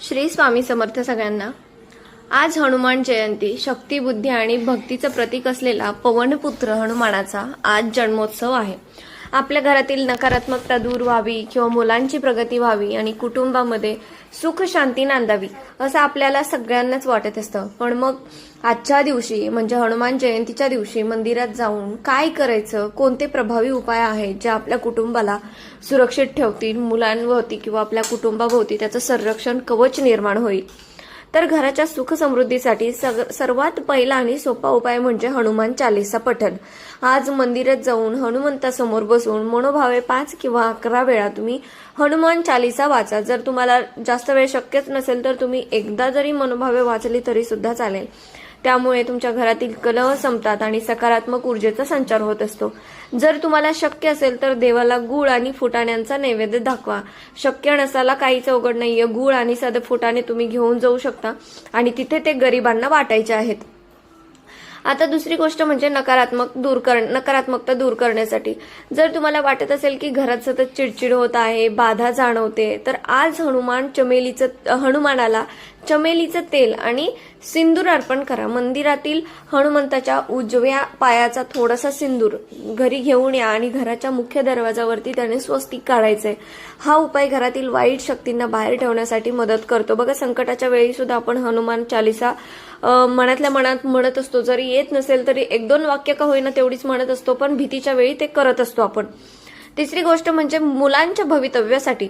श्री स्वामी समर्थ सगळ्यांना। आज हनुमान जयंती, शक्ती, बुद्धी आणि भक्तीचं प्रतीक असलेला पवनपुत्र हनुमानाचा आज जन्मोत्सव आहे। आपल्या घरातील नकारात्मकता दूर व्हावी किंवा मुलांची प्रगती व्हावी आणि कुटुंबामध्ये सुख शांती नांदावी असं आपल्याला सगळ्यांनाच वाटत असतं। पण मग आजच्या दिवशी म्हणजे हनुमान जयंतीच्या दिवशी मंदिरात जाऊन काय करायचं, कोणते प्रभावी उपाय आहेत जे आपल्या कुटुंबाला सुरक्षित ठेवतील, मुलांभोवती किंवा आपल्या कुटुंबाभोवती त्याचं संरक्षण कवच निर्माण होईल। तर घराच्या सुख समृद्धीसाठी सर्वात पहिला आणि सोपा उपाय म्हणजे हनुमान चालीसा पठण। आज मंदिरात जाऊन हनुमंतासमोर बसून मनोभावे 5 किंवा 11 वेळा तुम्ही हनुमान चालीसा वाचा। जर तुम्हाला जास्त वेळ शक्यच नसेल तर तुम्ही एकदा जरी मनोभावे वाचली तरी सुद्धा चालेल। त्यामुळे तुमच्या घरातील कलह संपतात आणि सकारात्मक ऊर्जेचा संचार होत असतो। जर तुम्हाला शक्य असेल तर देवाला गूळ आणि फुटाण्यांचा नैवेद्य दाखवा। शक्य नसाला काहीच अवघड नाहीये, गूळ आणि साधे फुटाणे तुम्ही घेऊन जाऊ शकता आणि तिथे ते गरिबांना वाटायचे आहेत। आता दुसरी गोष्ट म्हणजे नकारात्मकता दूर करण्यासाठी जर तुम्हाला वाटत असेल की घरात सतत चिडचिड होत आहे, बाधा जाणवते, तर आज हनुमानाला चमेलीचं तेल आणि सिंदूर अर्पण करा। मंदिरातील हनुमंताच्या उजव्या पायाचा थोडासा सिंदूर घरी घेऊन या आणि घराच्या मुख्य दरवाजावरती त्याने स्वस्तिक काढायचंय। हा उपाय घरातील वाईट शक्तींना बाहेर ठेवण्यासाठी मदत करतो। बघा, संकटाच्या वेळी सुद्धा आपण हनुमान चालीसा मनातल्या मनात म्हणत असतो। जरी येत नसेल तरी 1-2 वाक्य का होईना तेवढीच म्हणत असतो, पण भीतीच्या वेळी ते करत असतो आपण। तिसरी गोष्ट म्हणजे मुलांच्या भवितव्यासाठी,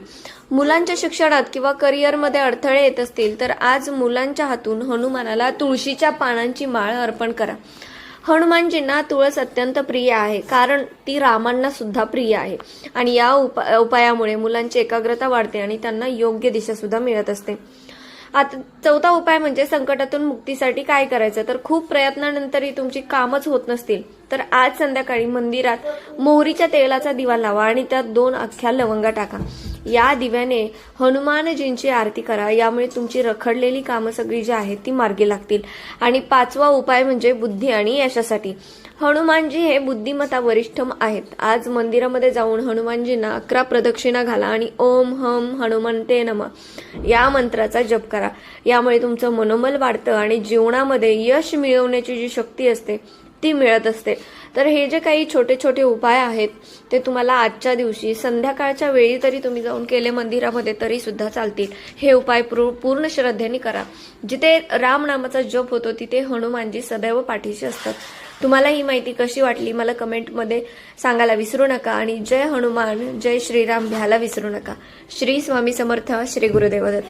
मुलांच्या शिक्षणात किंवा करिअरमध्ये अडथळे येत असतील तर आज मुलांच्या हातून हनुमानाला तुळशीच्या पानांची माळ अर्पण करा। हनुमानजींना तुळस अत्यंत प्रिय आहे, कारण ती रामांना सुद्धा प्रिय आहे आणि या उपायामुळे मुलांची एकाग्रता वाढते आणि त्यांना योग्य दिशा सुद्धा मिळत असते। आता चौथा उपाय म्हणजे संकटातून मुक्तीसाठी काय करायचं, तर खूप प्रयत्नानंतरही तुमची कामच होत नसतील तर आज संध्याकाळी मंदिरात मोहरीच्या तेलाचा दिवा लावा आणि त्यात 2 अख्ख्या लवंगा टाका। या दिव्याने हनुमानजींची आरती करा, यामुळे तुमची रखडलेली कामं सगळी जी आहेत ती मार्गी लागतील। आणि 5वा उपाय म्हणजे बुद्धी आणि यशासाठी। हनुमानजी हे बुद्धिमत्ता वरिष्ठ आहेत। आज मंदिरामध्ये जाऊन हनुमानजींना 11 प्रदक्षिणा घाला आणि ओम हम हनुमंते नमः या मंत्राचा जप करा। यामुळे तुमचं मनोबल वाढतं आणि जीवनामध्ये यश मिळवण्याची जी शक्ती असते ती मिळत असते। तर हे जे काही छोटे छोटे उपाय आहेत ते तुम्हाला आजच्या दिवशी संध्याकाळच्या वेळी तरी तुम्ही जाऊन केले मंदिरामध्ये तरी सुद्धा चालतील। हे उपाय पूर्ण श्रद्धेने करा। जिथे राम नामाचा जप होतो तिथे हनुमानजी सदैव पाठीशी असतात। तुम्हाला ही माहिती कशी वाटली मला कमेंटमध्ये सांगायला विसरू नका आणि जय हनुमान जय श्रीराम घ्यायला विसरू नका। श्री स्वामी समर्थ, श्री गुरुदेव दत्त।